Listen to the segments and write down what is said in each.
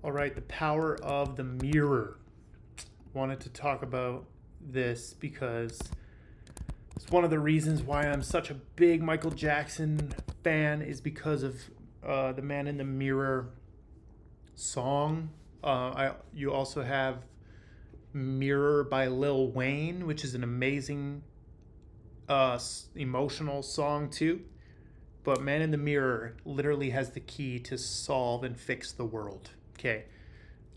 All right, the power of the mirror. Wanted to talk about this because it's one of the reasons why I'm such a big Michael Jackson fan is because of the Man in the Mirror song. You also have Mirror by Lil Wayne, which is an amazing emotional song too. But Man in the Mirror literally has the key to solve and fix the world. Okay.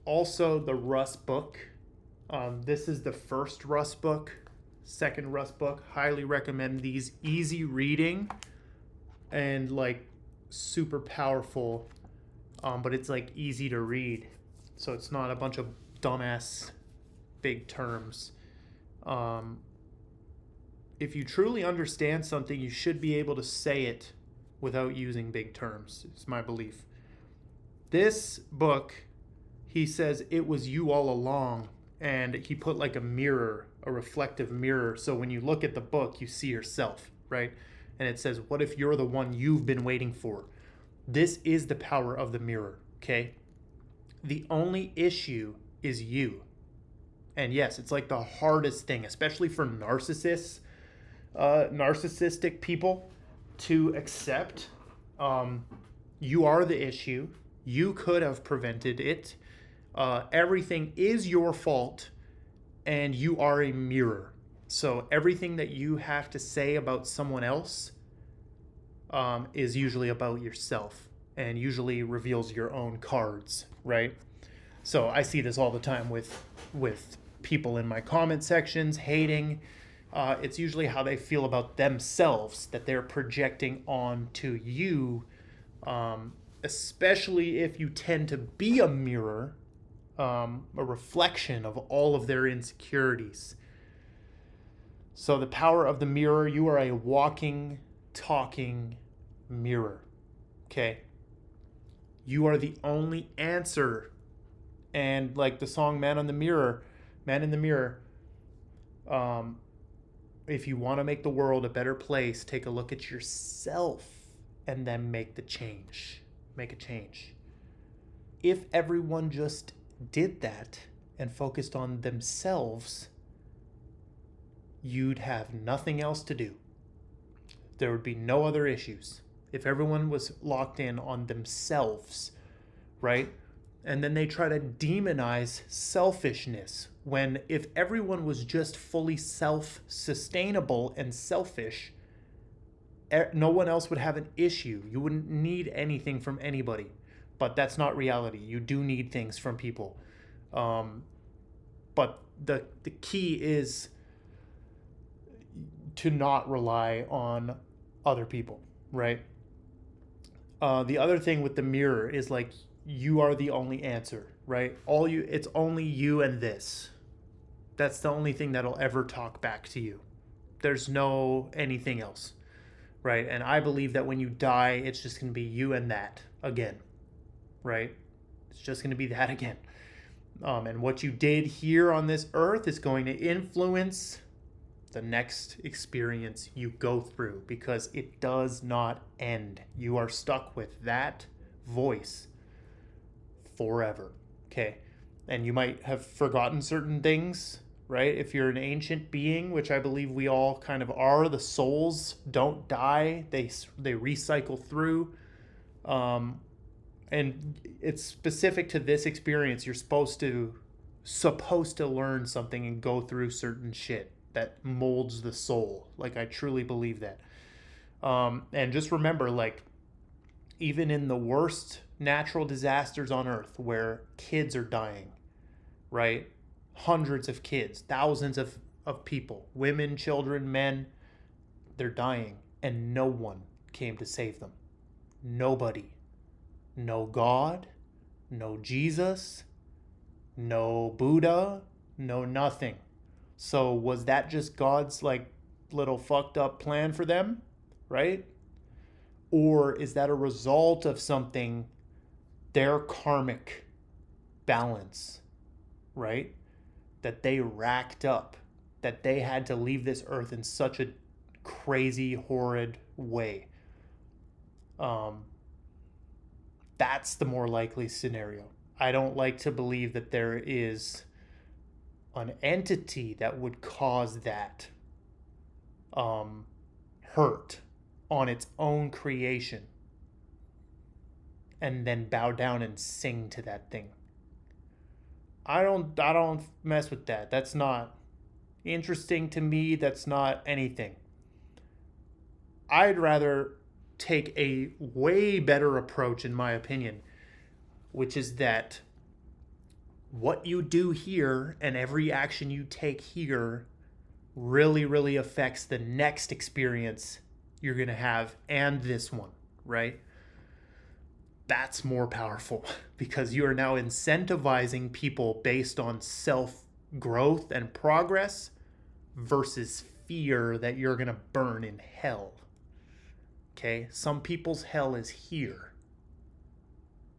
Also, the Russ book. This is the first Russ book, second Russ book. Highly recommend these. Easy reading and like super powerful, but it's like easy to read. So it's not a bunch of dumbass big terms. Um, if you truly understand something, you should be able to say it without using big terms, is my belief. This book, he says it was you all along, and he put like a mirror, a reflective mirror, so when you look at the book you see yourself, right? And it says, what if you're the one you've been waiting for? This is the power of the mirror. Okay, the only issue is you. And yes, it's like the hardest thing, especially for narcissistic people, to accept. You are the issue. You could have prevented it. Everything is your fault, and you are a mirror. So everything that you have to say about someone else is usually about yourself, and usually reveals your own cards, right? So I see this all the time with people in my comment sections hating. It's usually how they feel about themselves that they're projecting onto you, especially if you tend to be a mirror, a reflection of all of their insecurities. So the power of the mirror, you are a walking, talking mirror. Okay? You are the only answer. And like the song Man in the Mirror, if you want to make the world a better place, take a look at yourself and then make the change. Make a change. If everyone just did that and focused on themselves, you'd have nothing else to do. There would be no other issues. If everyone was locked in on themselves, right? And then they try to demonize selfishness when if everyone was just fully self-sustainable and selfish, no one else would have an issue. You wouldn't need anything from anybody. But that's not reality. You do need things from people. But the key is to not rely on other people, right? The other thing with the mirror is like you are the only answer, right? It's only you and this. That's the only thing that'll ever talk back to you. There's no anything else, right? And I believe that when you die, it's just going to be you and that again, right? It's just going to be that again. And what you did here on this earth is going to influence the next experience you go through because it does not end. You are stuck with that voice forever. Okay. And you might have forgotten certain things, right? If you're an ancient being, which I believe we all kind of are, the souls don't die, they recycle through. And it's specific to this experience. You're supposed to learn something and go through certain shit that molds the soul. Like I truly believe that. And just remember, like, even in the worst natural disasters on earth where kids are dying, right? Hundreds of kids, thousands of people, women, children, men, they're dying, and no one came to save them. Nobody. No God, no Jesus, no Buddha, no nothing. So was that just God's like little fucked up plan for them, right? Or is that a result of something, their karmic balance, right? That they racked up, that they had to leave this earth in such a crazy, horrid way. That's the more likely scenario. I don't like to believe that there is an entity that would cause that um, hurt on its own creation and then bow down and sing to that thing. I don't mess with that. That's not interesting to me. That's not anything. I'd rather take a way better approach, in my opinion, which is that what you do here and every action you take here really, really affects the next experience you're going to have and this one, right? That's more powerful because you are now incentivizing people based on self growth and progress versus fear that you're going to burn in hell. Okay? Some people's hell is here.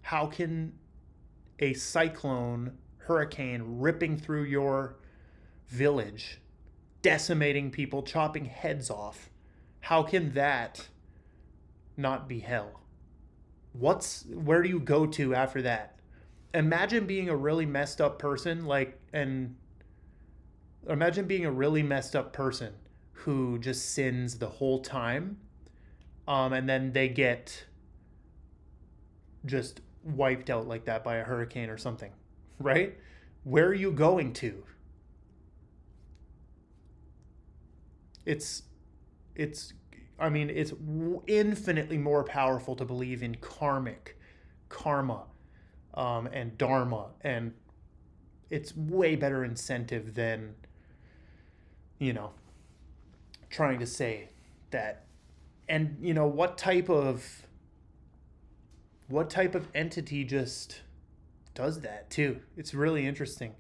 How can a cyclone, hurricane ripping through your village, decimating people, chopping heads off, how can that not be hell? Where do you go to after that? Imagine being a really messed up person, imagine being a really messed up person who just sins the whole time, and then they get just wiped out like that by a hurricane or something, right? Where are you going to? It's it's infinitely more powerful to believe in karma, and dharma, and it's way better incentive than, trying to say that. And what type of entity just does that too? It's really interesting.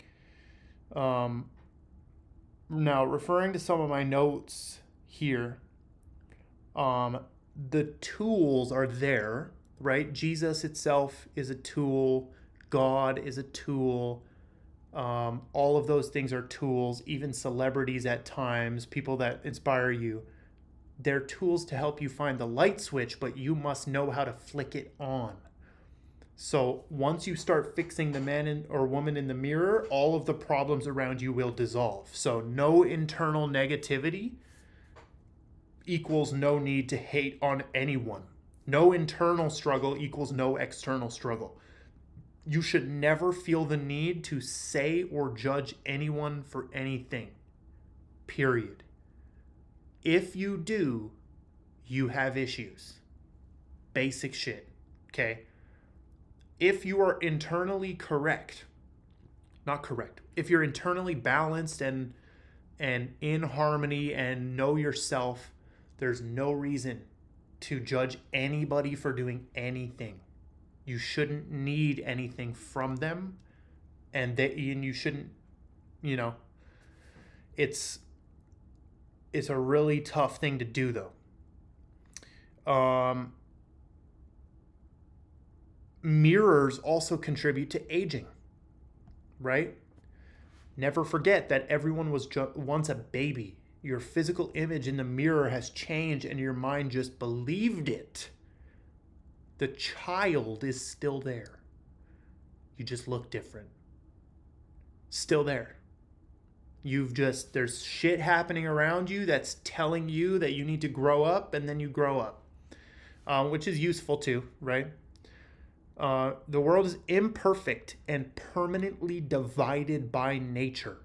Now, referring to some of my notes here, the tools are there, right? Jesus itself is a tool. God is a tool. All of those things are tools. Even celebrities at times, people that inspire you, they're tools to help you find the light switch, but you must know how to flick it on. So once you start fixing the man or woman in the mirror, all of the problems around you will dissolve. So no internal negativity equals no need to hate on anyone. No internal struggle equals no external struggle. You should never feel the need to say or judge anyone for anything. Period. If you do, you have issues. Basic shit. Okay? If you are internally if you're internally balanced and in harmony and know yourself, there's no reason to judge anybody for doing anything. You shouldn't need anything from them, and you shouldn't, it's a really tough thing to do though. Mirrors also contribute to aging, right? Never forget that everyone was once a baby. Your physical image in the mirror has changed and your mind just believed it. The child is still there. You just look different. Still there. There's shit happening around you that's telling you that you need to grow up, and then you grow up, which is useful too, right? The world is imperfect and permanently divided by nature.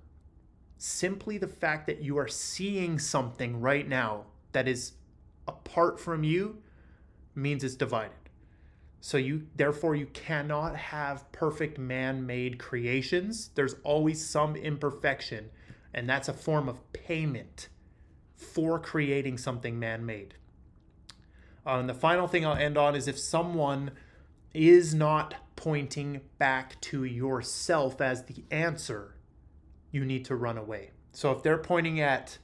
Simply the fact that you are seeing something right now that is apart from you means it's divided. So therefore you cannot have perfect man-made creations. There's always some imperfection, and that's a form of payment for creating something man-made. And the final thing I'll end on is if someone is not pointing back to yourself as the answer, you need to run away. So if they're pointing at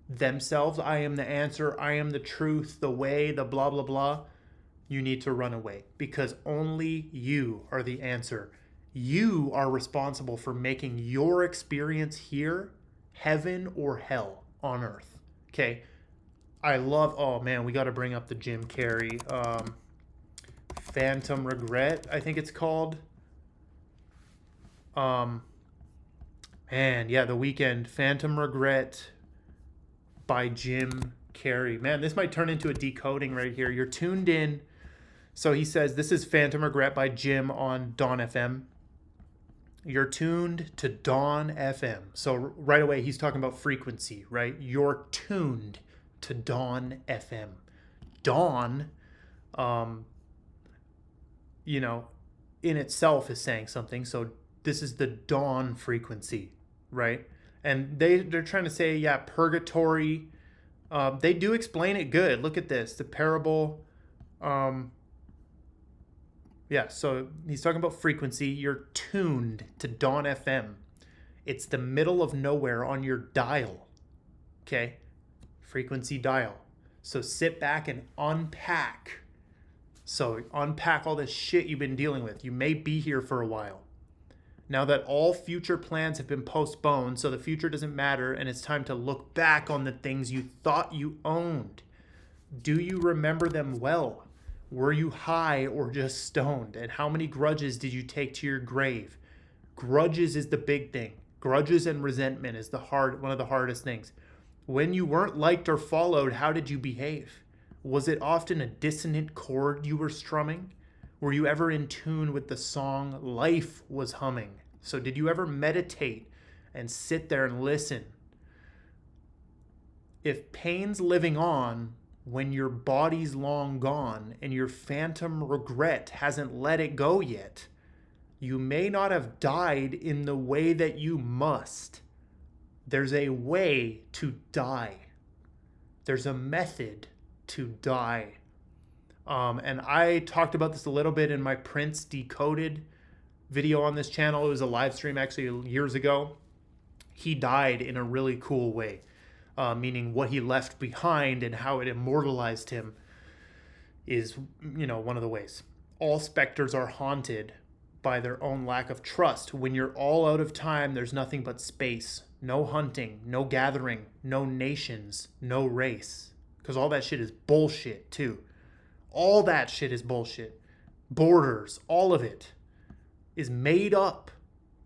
themselves, I am the answer, I am the truth, the way, the blah, blah, blah, you need to run away because only you are the answer. You are responsible for making your experience here heaven or hell on earth. Okay. Oh man, we got to bring up the Jim Carrey, Phantom Regret, I think it's called. Um, and yeah, The Weeknd, Phantom Regret by Jim Carrey. Man, this might turn into a decoding right here. You're tuned in. So he says, this is Phantom Regret by Jim on Dawn FM. You're tuned to Dawn FM. So right away, he's talking about frequency, right? You're tuned to Dawn FM. Dawn, you know, in itself is saying something. So this is the dawn frequency, right? And they're trying to say, yeah, purgatory. They do explain it good. Look at this, the parable. Yeah, so he's talking about frequency. You're tuned to Dawn FM. It's the middle of nowhere on your dial. Okay? Frequency dial. So sit back and unpack. So unpack all this shit you've been dealing with. You may be here for a while. Now that all future plans have been postponed, so the future doesn't matter, and it's time to look back on the things you thought you owned. Do you remember them well? Were you high or just stoned? And how many grudges did you take to your grave? Grudges is the big thing. Grudges and resentment is one of the hardest things. When you weren't liked or followed, how did you behave? Was it often a dissonant chord you were strumming? Were you ever in tune with the song life was humming? So did you ever meditate and sit there and listen? If pain's living on when your body's long gone and your phantom regret hasn't let it go yet, you may not have died in the way that you must. There's a way to die. There's a method to die. And I talked about this a little bit in my Prince Decoded video on this channel. It was a live stream actually years ago. He died in a really cool way. Meaning what he left behind and how it immortalized him is, one of the ways. All specters are haunted by their own lack of trust. When you're all out of time, there's nothing but space. No hunting, no gathering, no nations, no race. Because all that shit is bullshit, too. All that shit is bullshit. Borders, all of it is made up.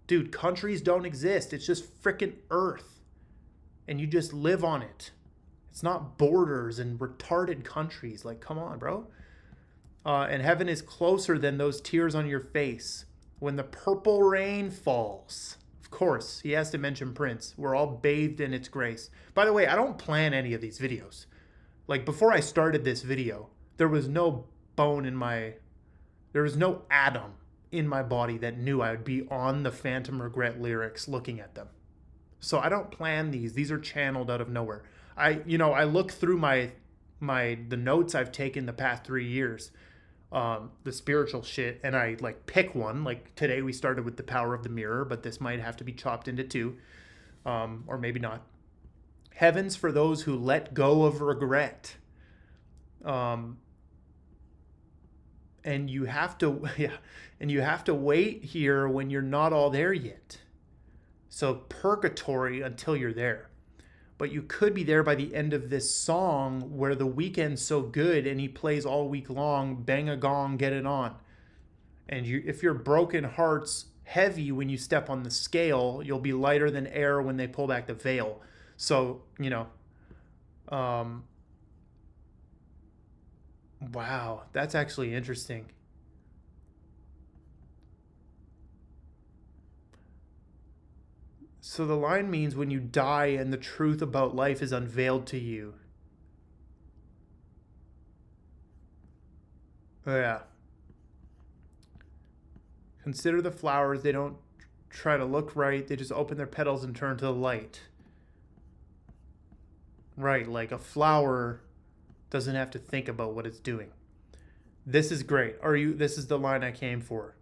Dude, countries don't exist. It's just frickin' Earth. And you just live on it. It's not borders and retarded countries. Like, come on, bro. And heaven is closer than those tears on your face. When the purple rain falls. Of course, he has to mention Prince. We're all bathed in its grace. By the way, I don't plan any of these videos. Like, before I started this video, there was no there was no atom in my body that knew I would be on the Phantom Regret lyrics looking at them. So I don't plan these. These are channeled out of nowhere. I look through the notes I've taken the past 3 years, the spiritual shit, and I pick one. Like today we started with the power of the mirror, but this might have to be chopped into two, or maybe not. Heaven's for those who let go of regret. And you have to wait here when you're not all there yet. So purgatory until you're there. But you could be there by the end of this song where The Weeknd's so good and he plays all week long, bang a gong, get it on. And if your broken heart's heavy when you step on the scale, you'll be lighter than air when they pull back the veil. So, wow, that's actually interesting. So the line means when you die and the truth about life is unveiled to you. Yeah. Consider the flowers. They don't try to look right. They just open their petals and turn to the light. Right, like a flower doesn't have to think about what it's doing. This is great. This is the line I came for.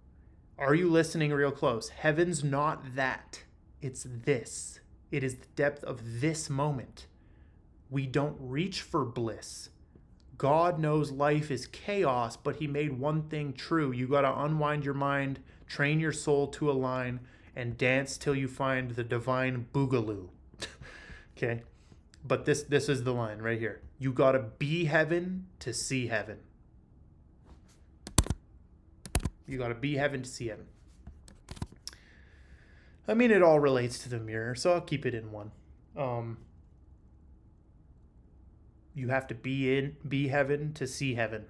Are you listening real close? Heaven's not that. It's this. It is the depth of this moment. We don't reach for bliss. God knows life is chaos, but he made one thing true. You got to unwind your mind, train your soul to align, and dance till you find the divine boogaloo. Okay? But this is the line right here. You got to be heaven to see heaven. You got to be heaven to see heaven. I mean, it all relates to the mirror, so I'll keep it in one. Um, you have to be heaven to see heaven.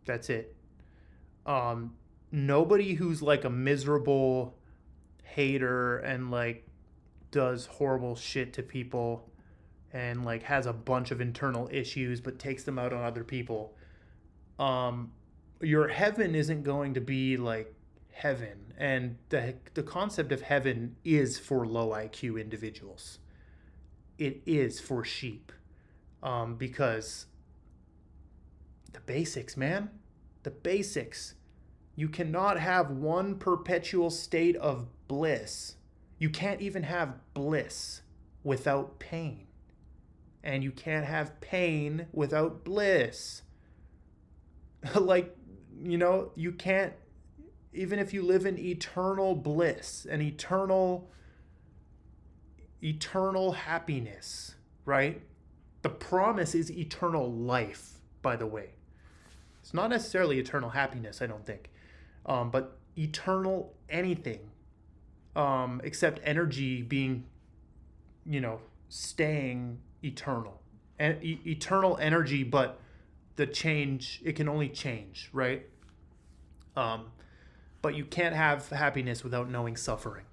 That's it. Um, Nobody who's like a miserable hater and like does horrible shit to people and like has a bunch of internal issues but takes them out on other people. Um, your heaven isn't going to be like heaven, and the concept of heaven is for low IQ individuals. It is for sheep, because the basics, man, the basics. You cannot have one perpetual state of bliss. You can't even have bliss without pain. And you can't have pain without bliss. Like, you can't, even if you live in eternal bliss and eternal happiness, right? The promise is eternal life, by the way. It's not necessarily eternal happiness, I don't think. But eternal anything, except energy being, staying eternal. And eternal energy, but it can only change, right? But you can't have happiness without knowing suffering.